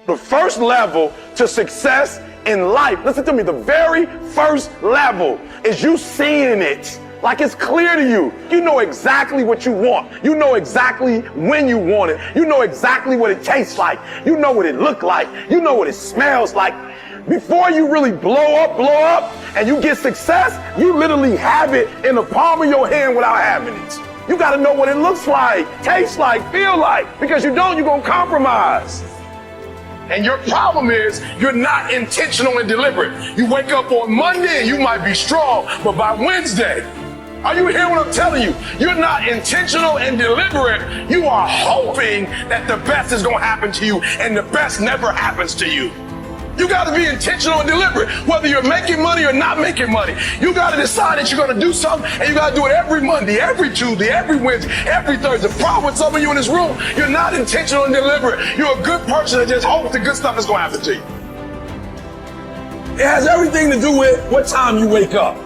The first level to success in life, listen to me, the very first level is you seeing it like it's clear to you. You know exactly what you want. You know exactly when you want it. You know exactly what it tastes like. You know what it looks like. You know what it smells like. Before you really blow up, and you get success, you literally have it in the palm of your hand without having it. You gotta know what it looks like, tastes like, feel like, because you don't, you're gonna compromise. And your problem is you're not intentional and deliberate. You wake up on Monday and you might be strong, but by Wednesday, are you hearing what I'm telling you? You're not intentional and deliberate. You are hoping that the best is gonna happen to you, and the best never happens to you. You gotta be intentional and deliberate, whether you're making money or not making money. You gotta decide that you're gonna do something, and you gotta do it every Monday, every Tuesday, every Wednesday, every Thursday. The problem with some of you in this room, you're not intentional and deliberate. You're a good person that just hopes the good stuff is gonna happen to you. It has everything to do with what time you wake up.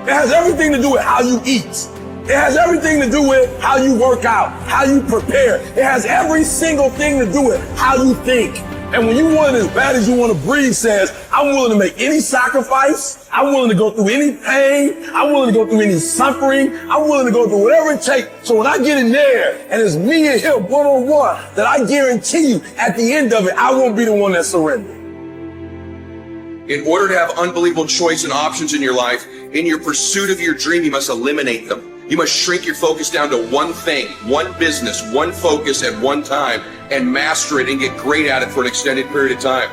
It has everything to do with how you eat. It has everything to do with how you work out, how you prepare. It has every single thing to do with how you think. And when you want it as bad as you want to breathe says, I'm willing to make any sacrifice. I'm willing to go through any pain. I'm willing to go through any suffering. I'm willing to go through whatever it takes. So when I get in there and it's me and him one-on-one, that I guarantee you at the end of it, I won't be the one that surrendered. In order to have unbelievable choice and options in your life, in your pursuit of your dream, you must eliminate them. You must shrink your focus down to one thing, one business, one focus at one time, and master it and get great at it for an extended period of time.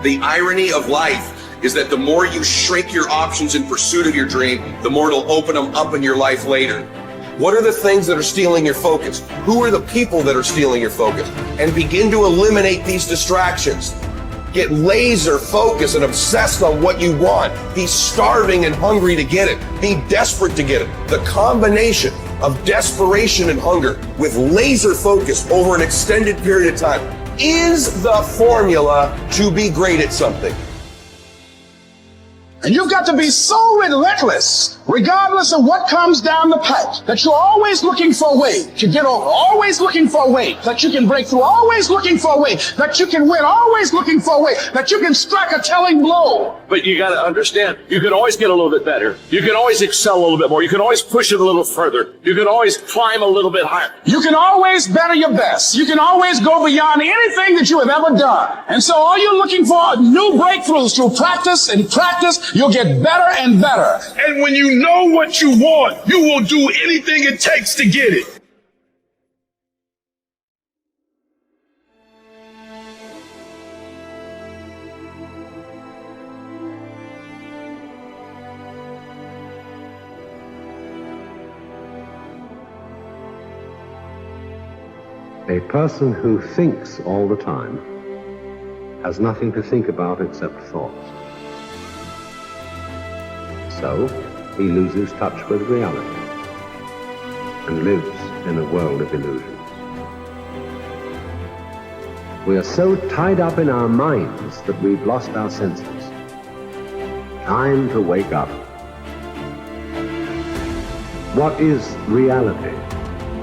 The irony of life is that the more you shrink your options in pursuit of your dream, the more it'll open them up in your life later. What are the things that are stealing your focus? Who are the people that are stealing your focus? And begin to eliminate these distractions. Get laser focused and obsessed on what you want. Be starving and hungry to get it. Be desperate to get it. The combination of desperation and hunger with laser focus over an extended period of time is the formula to be great at something. And you've got to be so relentless, regardless of what comes down the pipe, that you're always looking for a way to get over, always looking for a way that you can break through, always looking for a way that you can win, always looking for a way that you can strike a telling blow. But you got to understand, you can always get a little bit better. You can always excel a little bit more. You can always push it a little further. You can always climb a little bit higher. You can always better your best. You can always go beyond anything that you have ever done. And so all you're looking for are new breakthroughs through practice and practice. You'll get better and better. And when you know what you want, you will do anything it takes to get it. A person who thinks all the time has nothing to think about except thoughts. So, he loses touch with reality and lives in a world of illusions. We are so tied up in our minds that we've lost our senses. Time to wake up. What is reality?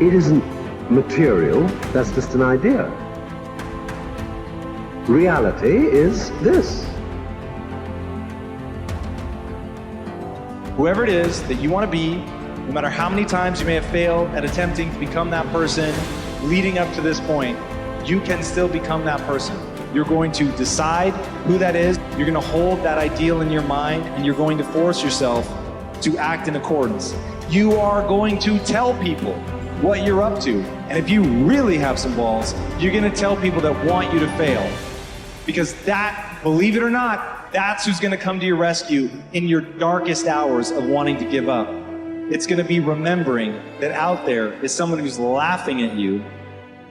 It isn't material, that's just an idea. Reality is this. Whoever it is that you want to be, no matter how many times you may have failed at attempting to become that person leading up to this point, you can still become that person. You're going to decide who that is, you're going to hold that ideal in your mind, and you're going to force yourself to act in accordance. You are going to tell people what you're up to. And if you really have some balls, you're going to tell people that want you to fail. Because that, believe it or not, that's who's going to come to your rescue in your darkest hours of wanting to give up. It's going to be remembering that out there is someone who's laughing at you,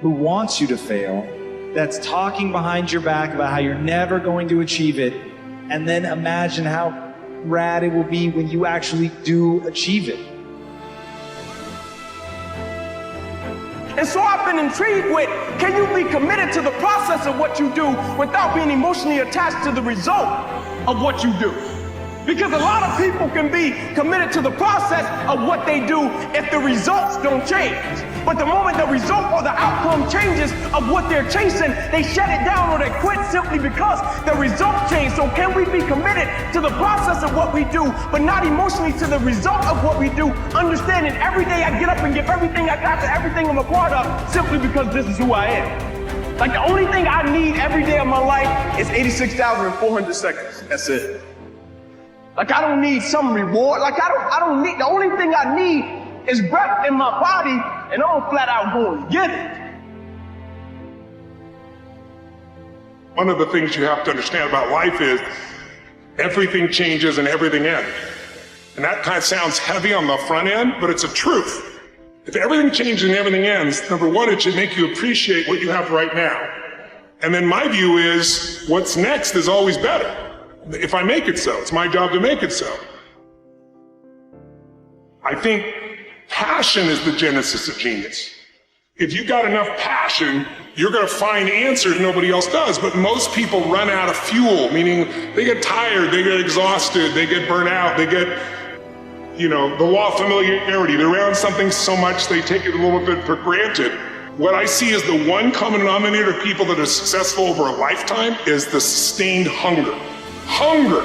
who wants you to fail, that's talking behind your back about how you're never going to achieve it, and then imagine how rad it will be when you actually do achieve it. And so I've been intrigued with, can you be committed to the process of what you do without being emotionally attached to the result of what you do? Because a lot of people can be committed to the process of what they do if the results don't change. But the moment the result or the outcome changes of what they're chasing, they shut it down or they quit simply because the result changed. So can we be committed to the process of what we do, but not emotionally to the result of what we do, understanding every day I get up and give everything I got to everything I'm a part of simply because this is who I am. Like the only thing I need every day of my life is 86,400 seconds. That's it. Like I don't need some reward. Like I don't need, the only thing I need is breath in my body, and I'm flat out going to get it. One of the things you have to understand about life is everything changes and everything ends. And that kind of sounds heavy on the front end, but it's a truth. If everything changes and everything ends, number one, it should make you appreciate what you have right now. And then my view is what's next is always better. If I make it so, it's my job to make it so. I think passion is the genesis of genius. If you got enough passion, you're going to find answers nobody else does. But most people run out of fuel, meaning they get tired, they get exhausted, they get burnt out, they get, the law of familiarity. They're around something so much they take it a little bit for granted. What I see as the one common denominator of people that are successful over a lifetime is the sustained hunger. Hunger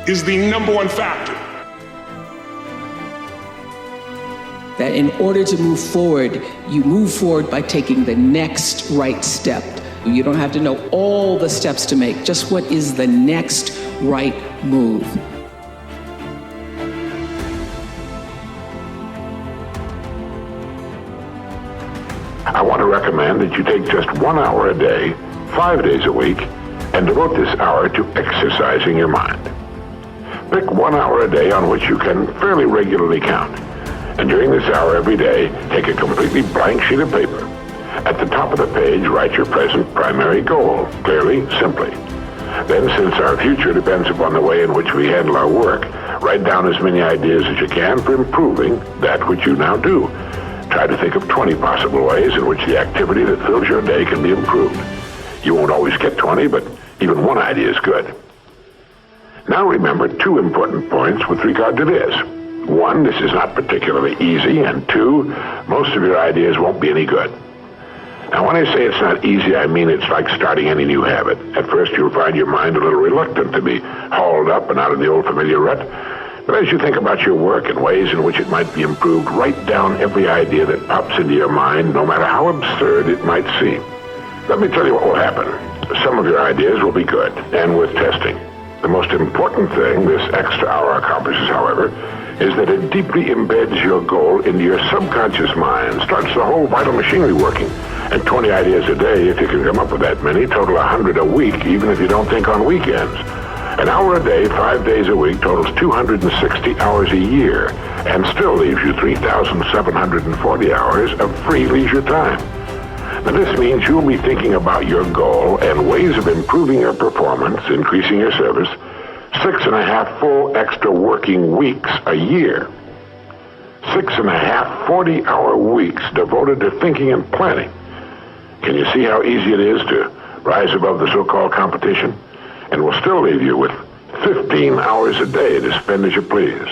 is the number one factor. That in order to move forward, you move forward by taking the next right step. You don't have to know all the steps to make, just what is the next right move. I want to recommend that you take just 1 hour a day, 5 days a week, and devote this hour to exercising your mind. Pick 1 hour a day on which you can fairly regularly count. And during this hour every day, take a completely blank sheet of paper. At the top of the page, write your present primary goal, clearly, simply. Then, since our future depends upon the way in which we handle our work, write down as many ideas as you can for improving that which you now do. Try to think of 20 possible ways in which the activity that fills your day can be improved. You won't always get 20, but even one idea is good. Now remember 2 important points with regard to this. 1, this is not particularly easy, and 2, most of your ideas won't be any good. Now, when I say it's not easy, I mean it's like starting any new habit. At first, you'll find your mind a little reluctant to be hauled up and out of the old familiar rut. But as you think about your work and ways in which it might be improved, write down every idea that pops into your mind, no matter how absurd it might seem. Let me tell you what will happen. Some of your ideas will be good and worth testing. The most important thing this extra hour accomplishes, however, is that it deeply embeds your goal into your subconscious mind, starts the whole vital machinery working. And 20 ideas a day, if you can come up with that many, total 100 a week, even if you don't think on weekends. An hour a day, 5 days a week, totals 260 hours a year, and still leaves you 3,740 hours of free leisure time. Now, this means you'll be thinking about your goal and ways of improving your performance, increasing your service, 6.5 full extra working weeks a year. 6.5 40-hour weeks devoted to thinking and planning. Can you see how easy it is to rise above the so-called competition? And will still leave you with 15 hours a day to spend as you please.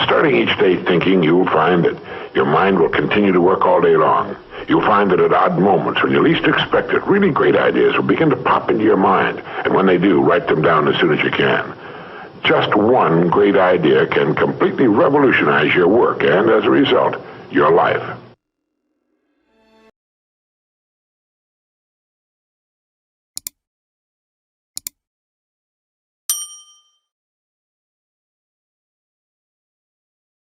Starting each day thinking, you'll find that your mind will continue to work all day long. You'll find that at odd moments, when you least expect it, really great ideas will begin to pop into your mind. And when they do, write them down as soon as you can. Just one great idea can completely revolutionize your work and, as a result, your life.